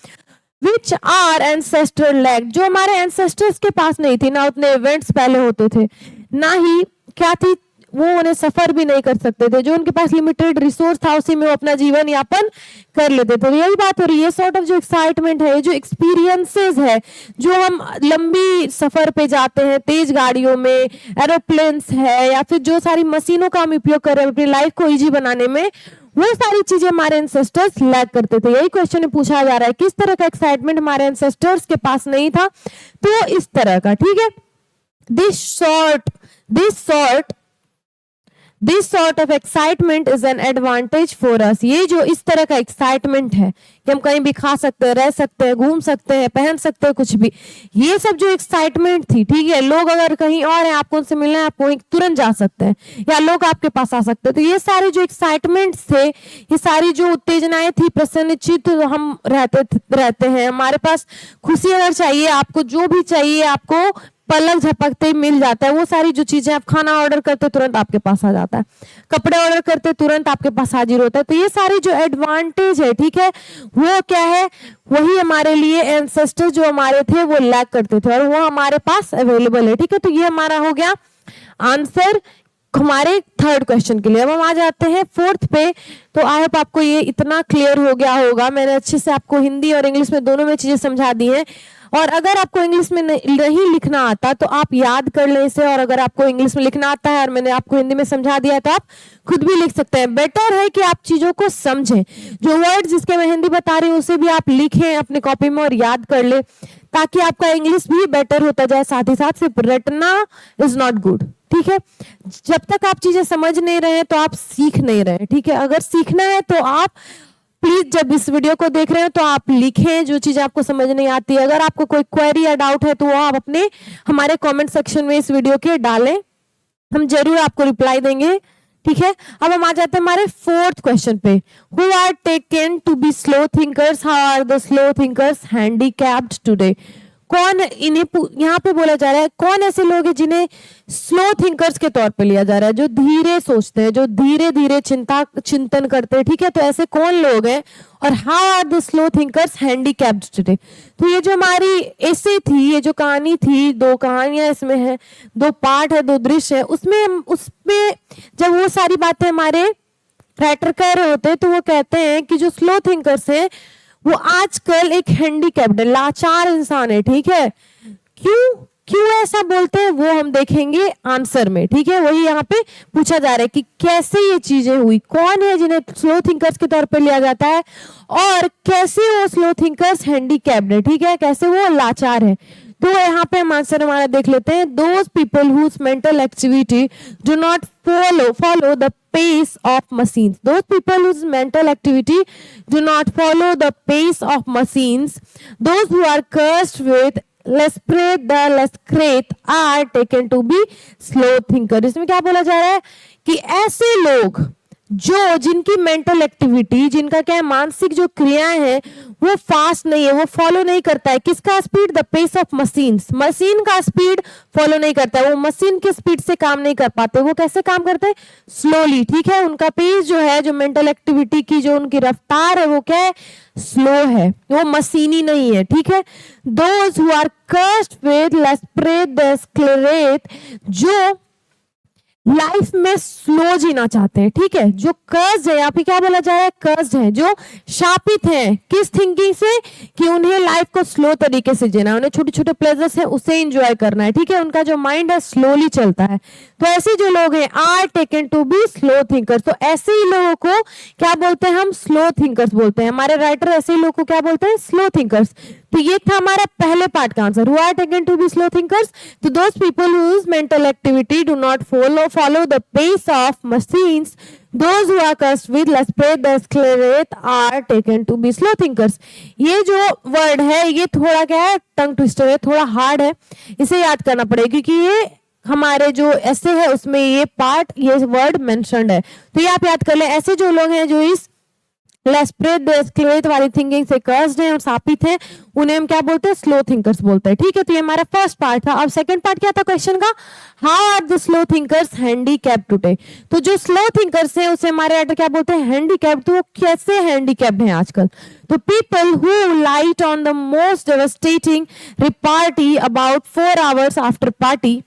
विच आर एंसेस्टर लैक, जो हमारे एंसेस्टर्स के पास नहीं थी ना, उतने इवेंट्स पहले होते थे, ना ही क्या थी, वो उन्हें सफर भी नहीं कर सकते थे। जो उनके पास लिमिटेड रिसोर्स था उसी में वो अपना जीवन यापन कर लेते थे। यही बात हो रही है, सॉर्ट ऑफ जो एक्साइटमेंट है, जो एक्सपीरियंसेस है, जो हम लंबी सफर पे जाते हैं, तेज गाड़ियों में, एरोप्लेन्स है, या फिर जो सारी मशीनों का हम उपयोग कर रहे हैं अपनी लाइफ को इजी बनाने में, वो सारी चीजें हमारे एंसेस्टर्स लैक करते थे। यही क्वेश्चन पूछा जा रहा है, किस तरह का एक्साइटमेंट हमारे एंसेस्टर्स के पास नहीं था, तो इस तरह का, ठीक है। This sort of excitement is an advantage for us. ये जो इस तरह का एक्साइटमेंट है कि हम कहीं भी खा सकते हैं, रह सकते हैं, घूम सकते हैं, पहन सकते हैं कुछ भी, ये सब जो एक्साइटमेंट थी, ठीक है। लोग अगर कहीं और हैं, आपको उनसे मिलना है, आप वहीं तुरंत जा सकते हैं, या लोग आपके पास आ सकते हैं। तो ये सारे जो एक्साइटमेंट थे, ये सारी जो उत्तेजनाएं थी, प्रसन्नचित्त हम रहते हैं। हमारे पास खुशी अगर चाहिए, आपको जो भी चाहिए, आपको पलक झपकते ही मिल जाता है। वो सारी जो चीजें, आप खाना ऑर्डर करते तुरंत आपके पास आ जाता है, कपड़े ऑर्डर करते तुरंत आपके पास हाजिर होता है। तो ये सारी जो एडवांटेज है, ठीक है, वो क्या है, वही हमारे लिए एंसेस्टर जो हमारे थे वो लैक करते थे, और वो हमारे पास अवेलेबल है, ठीक है। तो ये हमारा हो गया आंसर हमारे थर्ड क्वेश्चन के लिए। अब हम आ जाते हैं फोर्थ पे। तो आई होप आपको ये इतना क्लियर हो गया होगा, मैंने अच्छे से आपको हिंदी और इंग्लिश में दोनों में चीजें समझा दी हैं। और अगर आपको इंग्लिश में नहीं लिखना आता तो आप याद कर लें इसे, और अगर आपको इंग्लिश में लिखना आता है और मैंने आपको हिंदी में समझा दिया है तो आप खुद भी लिख सकते हैं। बेटर है कि आप चीजों को समझें, जो वर्ड जिसके मैं हिंदी बता रही हूँ उसे भी आप लिखें अपने कॉपी में और याद कर ले, ताकि आपका इंग्लिश भी बेटर होता जाए। साथ ही साथ सिर्फ रटना इज नॉट गुड, ठीक है। जब तक आप चीजें समझ नहीं रहे तो आप सीख नहीं रहे, ठीक है। अगर सीखना है तो आप प्लीज जब इस वीडियो को देख रहे हो तो आप लिखें जो चीज आपको समझ नहीं आती है। अगर आपको कोई क्वेरी या डाउट है तो वो आप अपने हमारे कमेंट सेक्शन में इस वीडियो के डालें, हम जरूर आपको रिप्लाई देंगे, ठीक है, अब हम आ जाते हैं हमारे फोर्थ क्वेश्चन पे। Who are taken to be slow thinkers, how are the slow thinkers handicapped today. कौन इन्हें यहाँ पे बोला जा रहा है, कौन ऐसे लोग हैं जिन्हें स्लो थिंकर्स के तौर पे लिया जा रहा है, जो धीरे सोचते हैं, जो धीरे धीरे चिंतन करते हैं। ठीक है, तो ऐसे कौन लोग हैं और how are the slow thinkers handicapped today. तो ये जो हमारी ऐसे थी, ये जो कहानी थी, दो कहानियां इसमें है, दो पार्ट है, दो दृश्य है, उसमें जब वो सारी बातें हमारे राइटर कह रहे होते हैं तो वो कहते हैं कि जो स्लो थिंकर्स है वो आजकल एक हैंडीकैप्ड, लाचार इंसान है। ठीक है, क्यों क्यों ऐसा बोलते हैं वो हम देखेंगे आंसर में। ठीक है, वही यहाँ पे पूछा जा रहा है कि कैसे ये चीजें हुई, कौन है जिन्हें स्लो थिंकर्स के तौर पे लिया जाता है और कैसे वो स्लो थिंकर्स हैंडीकैप्ड है। ठीक है, कैसे वो लाचार है। तो यहाँ पे हम आंसर हमारा देख लेते हैं। Those people whose mental activity do not follow the pace of machines. Those people whose mental activity do not follow the pace of machines, those who are cursed with Lesprate the Lescrate are taken to be slow thinker. इसमें क्या बोला जा रहा है कि ऐसे लोग जो जिनकी मेंटल एक्टिविटी, जिनका क्या है, मानसिक जो क्रियाएं हैं वो फास्ट नहीं है, वो फॉलो नहीं करता है किसका speed, the pace of machines, machine का स्पीड फॉलो नहीं करता है, वो मशीन के स्पीड से काम नहीं कर पाते, वो कैसे काम करते हैं, स्लोली। ठीक है, उनका पेस जो है, जो मेंटल एक्टिविटी की जो उनकी रफ्तार है वो क्या है, स्लो है, वो मशीनी नहीं है। ठीक है, those who are cursed with l'esprit de l'escalier, जो लाइफ में स्लो जीना चाहते हैं। ठीक है, जो कर्ज है, यहाँ पे क्या बोला जा रहा है, कर्ज है, जो शापित हैं किस थिंकिंग से, कि उन्हें लाइफ को स्लो तरीके से जीना है, उन्हें छोटे छोटे प्लेजर्स है उसे एंजॉय करना है। ठीक है, उनका जो माइंड है स्लोली चलता है। तो ऐसे जो लोग हैं are taken to be slow thinkers. तो ऐसे ही लोगों को क्या बोलते हैं, हम स्लो थिंकर्स बोलते हैं। हमारे राइटर ऐसे ही लोगों को क्या बोलते हैं, स्लो थिंकर्स। तो ये था हमारा पहले पार्ट का answer, who are taken to be slow thinkers. तो those people whose mental activity do not follow the pace of machines, those who are cursed with Lesprate the Sclerate are taken to be slow thinkers. ये जो word है ये थोड़ा क्या है, tongue twister है, थोड़ा हार्ड है, इसे याद करना पड़ेगा क्योंकि ये हमारे जो ऐसे है उसमें ये पार्ट, ये वर्ड मेंशन्ड है। तो ये आप याद कर ले, ऐसे जो लोग हैं जो इस लेस्प्रेट द स्क्लेरेट वाली थिंकिंग से कर्स्ड हैं और शापित हैं, उन्हें हम क्या बोलते हैं, स्लो थिंकर्स बोलते हैं। ठीक है, तो ये हमारा फर्स्ट पार्ट था। अब सेकंड पार्ट क्या था क्वेश्चन का, how are the slow thinkers handicapped today. तो जो स्लो थिंकर्स हैं उसे हमारे राइटर क्या बोलते हैं, हैंडीकैप्ड। तो वो कैसे हैंडीकैप्ड हैं आजकल, तो people who light on the most devastating repartee about 4 hours after party.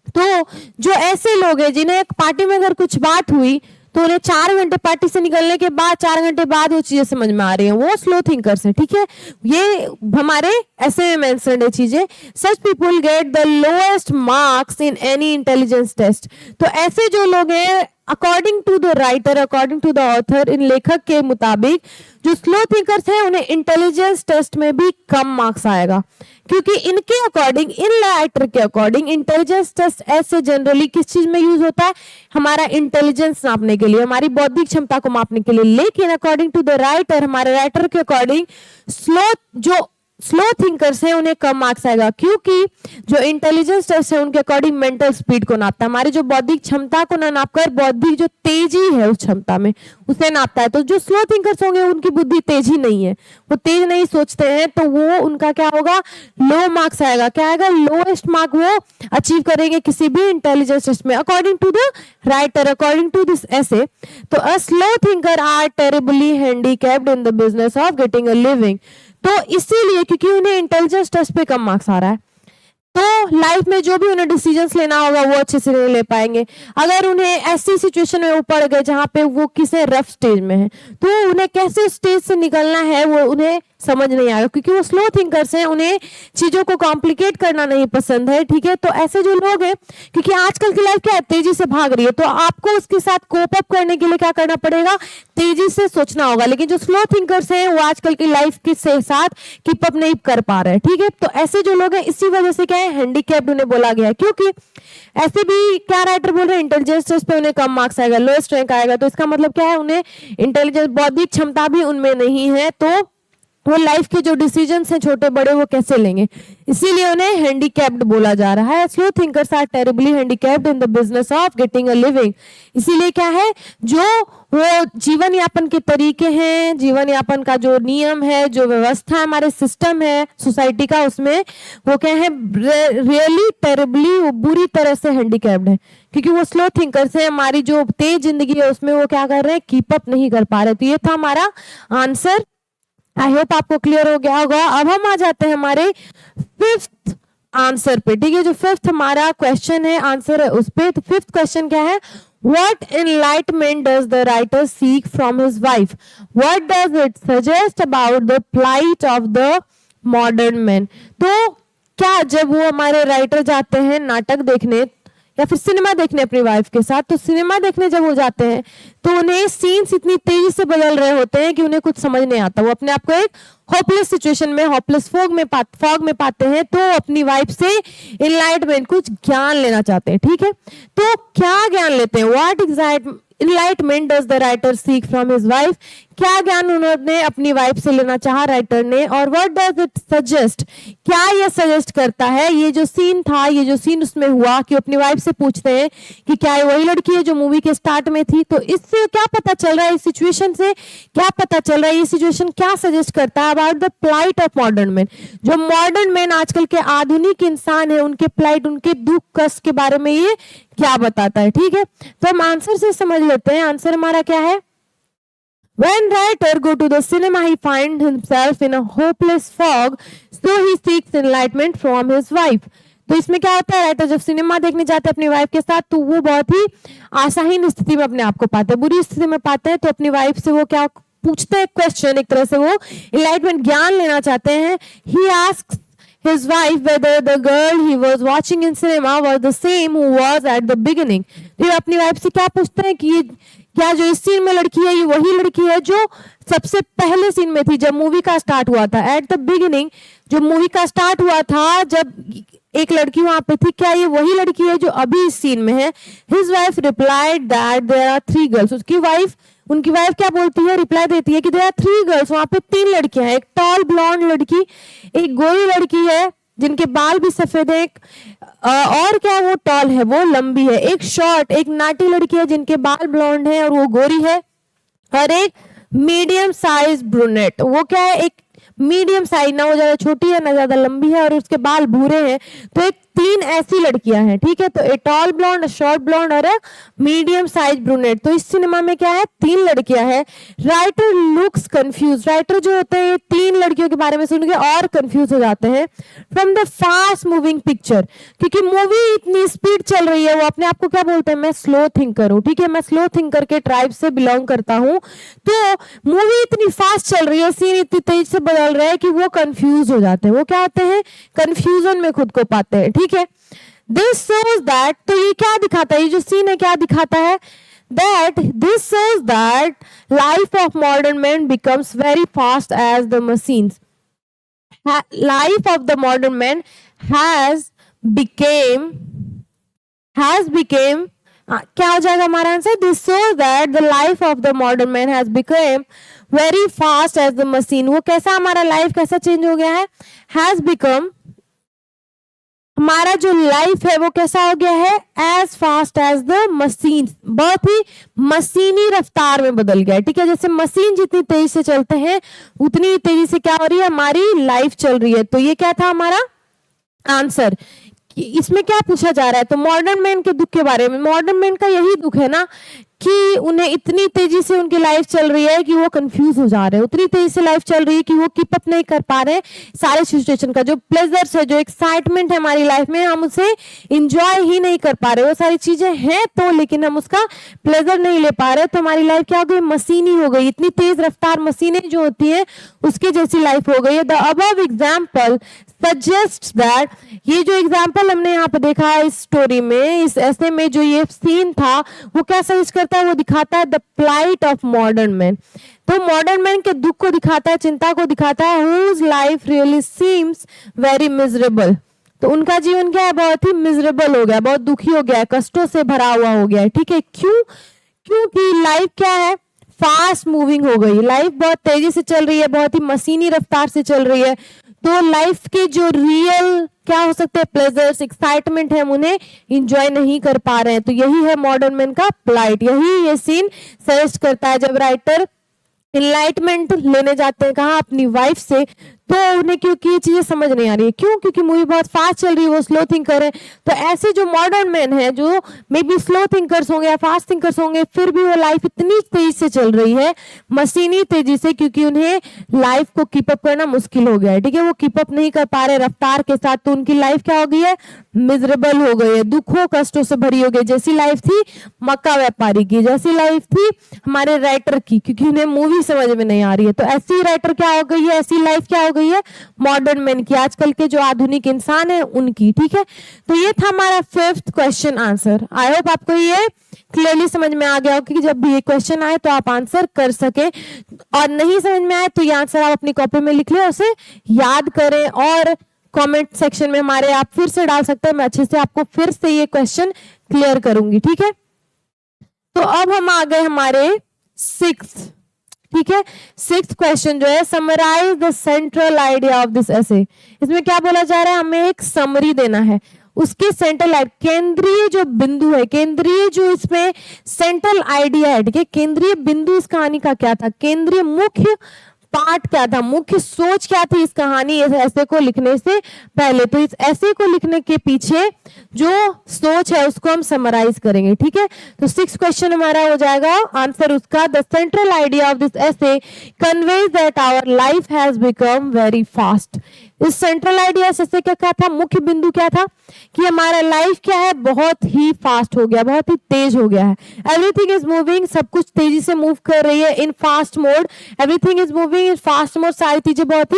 तो जो ऐसे लोग हैं जिन्हें एक पार्टी में अगर कुछ बात हुई तो उन्हें 4 घंटे पार्टी से निकलने के बाद 4 घंटे बाद वो चीजें समझ में आ रही हैं, वो स्लो थिंकर्स हैं। ठीक है, ये हमारे ऐसे में मेंशन्ड है चीजें। Such people get the lowest marks in any intelligence test. तो ऐसे जो लोग हैं according to the writer, according to the author, इन लेखक के मुताबिक जो स्लो थिंकर्स हैं उन्हें इंटेलिजेंस टेस्ट में भी कम मार्क्स आएगा, क्योंकि इनके अकॉर्डिंग, इन राइटर के अकॉर्डिंग इंटेलिजेंस टेस्ट ऐसे जनरली किस चीज में यूज होता है, हमारा इंटेलिजेंस नापने के लिए, हमारी बौद्धिक क्षमता को मापने के लिए। लेकिन अकॉर्डिंग टू द राइटर, हमारे राइटर के अकॉर्डिंग स्लो थिंकर्स हैं उन्हें कम मार्क्स आएगा, क्योंकि जो इंटेलिजेंस टेस्ट है उनके अकॉर्डिंग मेंटल स्पीड को नापता है, हमारी जो बौद्धिक क्षमता को ना नापकर बौद्धिक जो तेजी है उस क्षमता में उसे नापता है। तो जो स्लो थिंकर्स होंगे उनकी बुद्धि तेजी नहीं है, वो तेज नहीं सोचते हैं, तो वो उनका क्या होगा, लो मार्क्स आएगा। क्या आएगा, लोएस्ट मार्क वो अचीव करेंगे किसी भी इंटेलिजेंस टेस्ट में, according to the writer, according to this essay. तो a slow thinker are terribly handicapped in the business of getting a living. तो इसीलिए क्योंकि उन्हें इंटेलिजेंस टेस्ट पे कम मार्क्स आ रहा है, तो लाइफ में जो भी उन्हें डिसीजंस लेना होगा वो अच्छे से नहीं ले पाएंगे। अगर उन्हें ऐसी सिचुएशन में वो पड़ गए जहां पे वो किसी रफ स्टेज में है, तो उन्हें कैसे स्टेज से निकलना है वो उन्हें समझ नहीं आएगा, क्योंकि वो स्लो थिंकर्स हैं, उन्हें चीजों को कॉम्प्लिकेट करना नहीं पसंद है। ठीक है, तो ऐसे जो लोग हैं, क्योंकि आजकल की लाइफ क्या है, तेजी से भाग रही है, तो आपको उसके साथ कोप अप करने के लिए क्या करना पड़ेगा, तेजी से सोचना होगा। लेकिन जो स्लो थिंकर्स हैं वो आजकल की लाइफ के साथ कीप अप नहीं कर पा रहे हैं। ठीक है, तो ऐसे जो लोग हैं इसी वजह से क्या है, हैंडीकैप्ड उन्हें बोला गया है, क्योंकि ऐसे भी क्या राइटर बोल रहे हैं, इंटेलिजेंस टेस्ट पे उन्हें कम मार्क्स आएगा, लोएस्ट रैंक आएगा। तो इसका मतलब क्या है, उन्हें इंटेलिजेंस, बौद्धिक क्षमता भी उनमें नहीं है, तो वो लाइफ के जो डिसीजंस हैं छोटे बड़े वो कैसे लेंगे, इसीलिए उन्हें हैंडीकैप्ड बोला जा रहा है। Slow thinkers are terribly handicapped in the business of getting a living. इसीलिए क्या है, जो वो जीवन यापन के तरीके हैं, जीवन यापन का जो नियम है, जो व्यवस्था हमारे सिस्टम है सोसाइटी का, उसमें वो क्या है, रियली टेरिबली, वो बुरी तरह से हैंडीकैप्ड है, क्योंकि वो स्लो थिंकर्स है। हमारी जो तेज जिंदगी है उसमें वो क्या कर रहे हैं, कीप अप नहीं कर पा रहे। तो ये था हमारा आंसर। आई होप आपको क्लियर हो गया होगा। अब हम आ जाते हैं हमारे फिफ्थ आंसर पे, ठीक है। जो फिफ्थ हमारा क्वेश्चन है, आंसर है उस पे। तो फिफ्थ क्वेश्चन क्या है, What enlightenment does the writer seek from his wife? What does it suggest about the plight of the modern man? तो क्या जब वो हमारे राइटर जाते हैं नाटक देखने या फिर सिनेमा देखने अपनी वाइफ के साथ, तो सिनेमा देखने जब वो जाते हैं तो उन्हें सीन्स इतनी तेजी से बदल रहे होते हैं कि उन्हें कुछ समझ नहीं आता। वो अपने आप को एक होपलेस सिचुएशन में, होपलेस फॉग में पाते हैं, तो अपनी वाइफ से इनलाइटमेंट, कुछ ज्ञान लेना चाहते हैं, ठीक है। तो क्या ज्ञान लेते हैं, what enlightenment does the writer seek from his wife? क्या ज्ञान उन्होंने अपनी वाइफ से लेना चाहा राइटर ने, और व्हाट डज इट सजेस्ट, क्या ये सजेस्ट करता है? ये जो सीन था, ये जो सीन उसमें हुआ कि अपनी वाइफ से पूछते हैं कि क्या ये वही लड़की है जो मूवी के स्टार्ट में थी, तो इससे क्या पता चल रहा है, इस सिचुएशन से क्या पता चल रहा है, ये सिचुएशन क्या सजेस्ट करता है about the plight of modern man? जो मॉडर्न मैन, आजकल के आधुनिक इंसान है, उनके प्लाइट, उनके दुख कष्ट के बारे में ये क्या बताता है, ठीक है। तो हम आंसर से समझ लेते हैं। आंसर हमारा क्या है, When writer go to the cinema, he finds himself in a hopeless fog, so he seeks enlightenment from his wife. तो इसमें क्या होता है, राइटर जब सिनेमा देखने जाते हैं अपनी वाइफ के साथ, तो वो बहुत ही आशाहीन स्थिति में अपने आप को पाते हैं, बुरी स्थिति में पाते हैं। तो अपनी वाइफ से वो क्या पूछते हैं, क्वेश्चन, एक तरह से वो एनलाइटमेंट, ज्ञान लेना चाहते हैं। He asks his wife whether the girl he was watching in cinema was the same who was at the beginning. तो अपनी वाइफ से क्या पूछते हैं कि ये क्या जो इस सीन में लड़की है, ये वही लड़की है जो सबसे पहले सीन में थी, जब मूवी का स्टार्ट हुआ था। एट द बिगिनिंग, जो मूवी का स्टार्ट हुआ था, जब एक लड़की वहां पे थी, क्या ये वही लड़की है जो अभी इस सीन में है? His wife replied that there are 3 girls. उनकी वाइफ क्या बोलती है, रिप्लाई देती है कि देयर आर 3 गर्ल्स, वहां पे 3 लड़कियां हैं, एक टॉल ब्लॉन्ड लड़की, एक गोरी लड़की है जिनके बाल भी सफेद है, और क्या वो टॉल है, वो लंबी है, एक शॉर्ट, एक नाटी लड़की है जिनके बाल ब्लॉन्ड है और वो गोरी है, और एक मीडियम साइज ब्रूनेट, वो क्या है, एक मीडियम साइज, ना वो ज्यादा छोटी है ना ज्यादा लंबी है, और उसके बाल भूरे हैं। तो एक 3 ऐसी लड़कियां हैं, ठीक है। तो a tall blonde, short blonde और मीडियम साइज ब्रूनेट। तो इस सिनेमा में क्या है, 3 लड़कियां हैं। राइटर लुक्स कंफ्यूज, राइटर जो होते हैं 3 लड़कियों के बारे में सुन के और कंफ्यूज हो जाते हैं from the fast moving picture, क्योंकि मूवी इतनी स्पीड चल रही है। वो अपने आप को क्या बोलते हैं, मैं स्लो थिंकर हूँ, ठीक है, मैं स्लो थिंकर के ट्राइब से बिलोंग करता हूँ। तो मूवी इतनी फास्ट चल रही है, सीन इतनी तेज से बदल रहा है कि वो कंफ्यूज हो जाते हैं। वो क्या होते हैं, कंफ्यूजन में खुद को पाते हैं, ठीक है। दिस shows that, तो ये क्या दिखाता है, ये जो सीन है क्या दिखाता है, that this shows that life of modern man becomes very fast as the machines. Life of the modern man has became क्या हो जाएगा हमारा answer, this shows that the life of the modern man has become very fast as the machine. वो कैसा, हमारा life कैसा change हो गया है, has become, हमारा जो लाइफ है वो कैसा हो गया है, as fast as the machine, बहुत ही मशीनी रफ्तार में बदल गया है, ठीक है। जैसे मशीन जितनी तेजी से चलते हैं उतनी तेजी से क्या हो रही है, हमारी लाइफ चल रही है। तो ये क्या था हमारा आंसर। इसमें क्या पूछा जा रहा है, तो मॉडर्न मैन के दुख के बारे में। मॉडर्न मैन का यही दुख है ना कि उन्हें इतनी तेजी से उनकी लाइफ चल रही है कि वो कंफ्यूज हो जा रहे हैं, उतनी तेजी से लाइफ चल रही है कि वो कीप अप नहीं कर पा रहे सारे सिचुएशन का। जो प्लेजर्स है, जो एक्साइटमेंट है हमारी लाइफ में, हम उसे इंजॉय ही नहीं कर पा रहे। वो सारी चीजें हैं तो, लेकिन हम उसका प्लेजर नहीं ले पा रहे। तो हमारी लाइफ क्या हो गई, मशीनी हो गई, इतनी तेज रफ्तार मशीनें जो होती है उसके जैसी लाइफ हो गई है। The above example suggest that, ये जो एग्जाम्पल हमने यहाँ पे देखा है इस स्टोरी में, इस ऐसे में जो ये सीन था, वो क्या सजेस्ट करता है, वो दिखाता है the plight of modern man. तो मॉडर्न मैन के दुख को दिखाता है, चिंता को दिखाता है, whose life really seems very miserable। तो उनका जीवन क्या है, बहुत ही मिजरेबल हो गया, बहुत दुखी हो गया है, कष्टों से भरा हुआ हो गया है, ठीक है। क्यों, क्योंकि लाइफ क्या है, फास्ट मूविंग हो गई, लाइफ बहुत तेजी से चल रही है, बहुत ही मशीनी रफ्तार से चल रही है, तो लाइफ के जो रियल क्या हो सकते हैं प्लेजर्स, एक्साइटमेंट है, हम उन्हें इंजॉय नहीं कर पा रहे हैं। तो यही है मॉडर्न मैन का प्लाइट, यही ये सीन सजेस्ट करता है। जब राइटर इनलाइटमेंट लेने जाते हैं कहा अपनी वाइफ से, तो उन्हें क्योंकि ये चीजें समझ नहीं आ रही है, क्यों, क्योंकि मूवी बहुत फास्ट चल रही है, वो स्लो थिंकर है। तो ऐसे जो मॉडर्न मैन है, जो मे बी स्लो थिंकर्स होंगे या फास्ट थिंकर्स होंगे, फिर भी वो लाइफ इतनी तेजी से चल रही है, मशीनी तेजी से, क्योंकि उन्हें लाइफ को कीप अप करना मुश्किल हो गया है। ठीक है, वो कीप अप नहीं कर पा रहे रफ्तार के साथ, तो उनकी लाइफ क्या हो गई है, मिजरेबल हो गई है, दुखों कष्टों से भरी हो गई, जैसी लाइफ थी मक्का व्यापारी की, जैसी लाइफ थी हमारे राइटर की, क्योंकि उन्हें मूवी समझ में नहीं आ रही है। तो ऐसी राइटर क्या हो गई है, ऐसी लाइफ क्या हो गई है मॉडर्न मैन की, आजकल के जो आधुनिक इंसान है उनकी। ठीक है, तो ये था हमारा 5th question answer. I hope आपको ये क्लियरली समझ में आ गया हो कि जब भी ये क्वेश्चन आए तो आप आंसर कर सके, और नहीं समझ में आए तो ये आंसर आप अपनी कॉपी में लिख लें, उसे याद करें और कमेंट सेक्शन में हमारे आप फिर से डाल सकते हैं, मैं अच्छे से आपको फिर से ये क्वेश्चन क्लियर करूंगी। ठीक है, तो अब हम आ गए हमारे 6th, ठीक है, 6th क्वेश्चन जो है, summarise the central idea of this essay. इसमें क्या बोला जा रहा है, हमें एक समरी देना है, उसके सेंट्रल केंद्रीय जो बिंदु है, केंद्रीय जो इसमें सेंट्रल आइडिया है, ठीक है, केंद्रीय बिंदु इस कहानी का क्या था, केंद्रीय मुख्य पार्ट क्या था, मुख्य सोच क्या थी इस कहानी, इस ऐसे को लिखने से पहले। तो इस ऐसे को लिखने के पीछे जो सोच है उसको हम समराइज करेंगे। ठीक है, तो 6th क्वेश्चन हमारा हो जाएगा आंसर उसका, the central idea of this essay conveys that our life has become very fast. इस सेंट्रल आइडिया से क्या था, मुख्य बिंदु क्या था कि हमारा लाइफ क्या है, बहुत ही फास्ट हो गया, बहुत ही तेज हो गया है। एवरीथिंग इज मूविंग, सब कुछ तेजी से मूव कर रही है, in fast mode, everything is moving in fast mode, सारी चीजें बहुत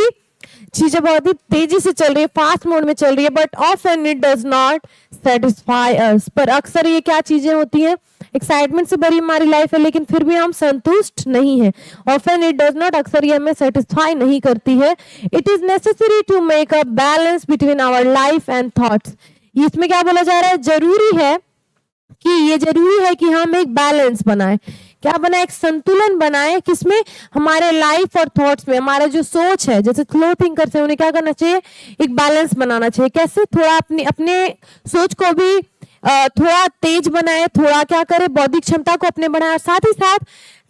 ही तेजी से चल रही है, फास्ट मोड में चल रही है। But often it does not satisfy us, पर अक्सर ये क्या चीजें होती हैं, एक्साइटमेंट से भरी हमारी लाइफ है, लेकिन फिर भी हम संतुष्ट नहीं है। ऑफन इट डज नॉट, अक्सर ये हमें सेटिस्फाई नहीं करती है। It is necessary to make a balance between our life and thoughts. इसमें क्या बोला जा रहा है, जरूरी है कि हम एक बैलेंस बनाए, क्या बनाए, एक संतुलन बनाए, किसमें, हमारे लाइफ और थॉट्स में, हमारा जो सोच है, जैसे स्लो थिंकर्स है उन्हें क्या करना चाहिए, एक बैलेंस बनाना चाहिए। कैसे, थोड़ा अपने सोच को भी थोड़ा तेज बनाए, थोड़ा क्या करे, बौद्धिक क्षमता को अपने बढ़ाए, साथ ही साथ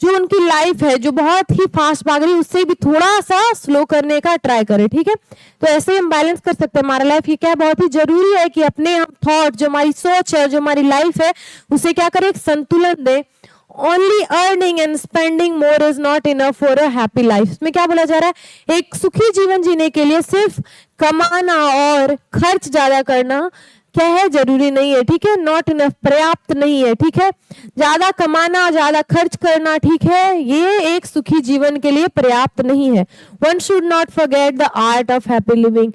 जो उनकी लाइफ है जो बहुत ही फास्ट भाग रही है उससे भी थोड़ा सा स्लो करने का ट्राई करें। ठीक है, तो ऐसे हम बैलेंस कर सकते हैं हमारा लाइफ। ये क्या बहुत ही जरूरी है कि अपने हम थॉट, जो हमारी सोच है, जो हमारी लाइफ है, उसे क्या करें, एक संतुलन दे। Only earning and spending more is not enough for a happy life. इसमें क्या बोला जा रहा है, एक सुखी जीवन जीने के लिए सिर्फ कमाना और खर्च ज्यादा करना क्या है, जरूरी नहीं है। ठीक है, नॉट इनफ, पर्याप्त नहीं है। ठीक है, ज्यादा कमाना, ज्यादा खर्च करना, ठीक है, ये एक सुखी जीवन के लिए पर्याप्त नहीं है। One should not forget the art of happy living.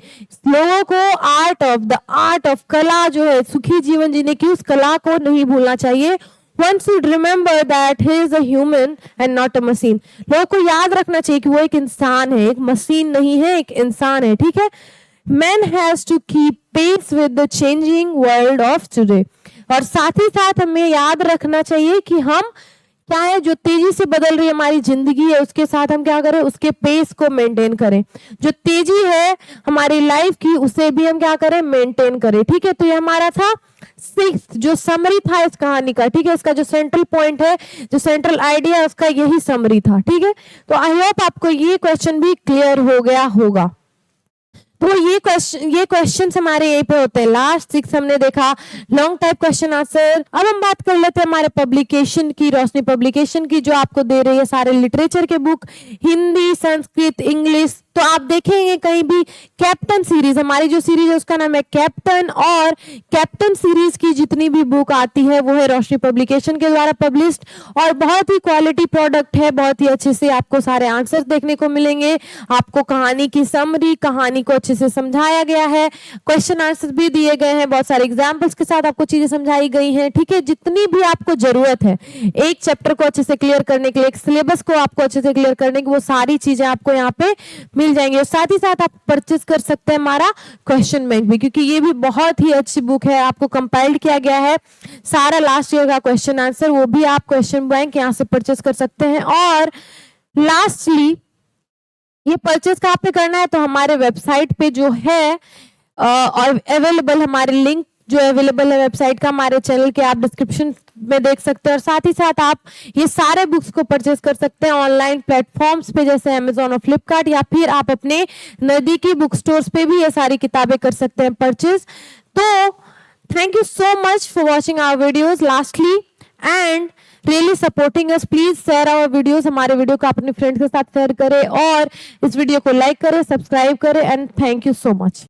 लोगों को द आर्ट ऑफ कला जो है सुखी जीवन जीने की, उस कला को नहीं भूलना चाहिए। One should remember that he is a human and not a machine. लोगों को याद रखना चाहिए कि वो एक इंसान है, एक मशीन नहीं है, एक इंसान है। ठीक है, Man has to keep pace with the changing world of today. और साथ ही साथ हमें याद रखना चाहिए कि हम क्या है, जो तेजी से बदल रही हमारी जिंदगी है उसके साथ हम क्या करें, उसके पेस को मेंटेन करें। जो तेजी है हमारी लाइफ की उसे भी हम क्या करें, मेंटेन करें। ठीक है, तो ये हमारा था 6th जो समरी था इस कहानी का। ठीक है, इसका जो सेंट्रल पॉइंट है, जो सेंट्रल आइडिया है, उसका यही समरी था। ठीक है, तो आई होप आपको ये क्वेश्चन भी क्लियर हो गया होगा। तो ये क्वेश्चन हमारे यहीं पे होते हैं। लास्ट 6 हमने देखा लॉन्ग टाइप क्वेश्चन आंसर। अब हम बात कर लेते हैं हमारे पब्लिकेशन की, रोशनी पब्लिकेशन की, जो आपको दे रही है सारे लिटरेचर के बुक, हिंदी, संस्कृत, इंग्लिश। तो आप देखेंगे कहीं भी कैप्टन सीरीज, हमारी जो सीरीज है उसका नाम है कैप्टन, और कैप्टन सीरीज की जितनी भी बुक आती है वो है रोशनी पब्लिकेशन के द्वारा पब्लिश्ड, और बहुत ही क्वालिटी प्रोडक्ट है। बहुत ही अच्छे से आपको सारे आंसर्स देखने को मिलेंगे, आपको कहानी की समरी, कहानी को अच्छे से समझाया गया है, क्वेश्चन आंसर भी दिए गए हैं, बहुत सारे एग्जाम्पल्स के साथ आपको चीजें समझाई गई हैं। ठीक है, जितनी भी आपको जरूरत है एक चैप्टर को अच्छे से क्लियर करने के लिए, एक सिलेबस को आपको अच्छे से क्लियर करने की, वो सारी चीजें आपको यहाँ पे मिल जाएंगे। साथ ही साथ आप परचेज कर सकते हैं हमारा क्वेश्चन बैंक भी, क्योंकि ये भी बहुत ही अच्छी बुक है, आपको कंपाइल्ड किया गया है सारा लास्ट ईयर का क्वेश्चन आंसर, वो भी आप क्वेश्चन बैंक यहाँ से परचेज कर सकते हैं। और लास्टली ये परचेज कहाँ पे करना है, तो हमारे वेबसाइट पे जो है और अवेलेबल हमारे लिंक जो अवेलेबल है वेबसाइट का हमारे चैनल के, आप डिस्क्रिप्शन में देख सकते हैं। और साथ ही साथ आप ये सारे बुक्स को परचेज कर सकते हैं ऑनलाइन प्लेटफॉर्म्स पे जैसे अमेजोन और फ्लिपकार्ट, या फिर आप अपने नजदीकी बुक स्टोर्स पे भी ये सारी किताबें कर सकते हैं परचेज। तो thank you so much for watching our videos lastly and really supporting us. Please share our videos, हमारे वीडियो को अपने फ्रेंड्स के साथ शेयर करें और इस वीडियो को लाइक करें, सब्सक्राइब करें and thank you so much.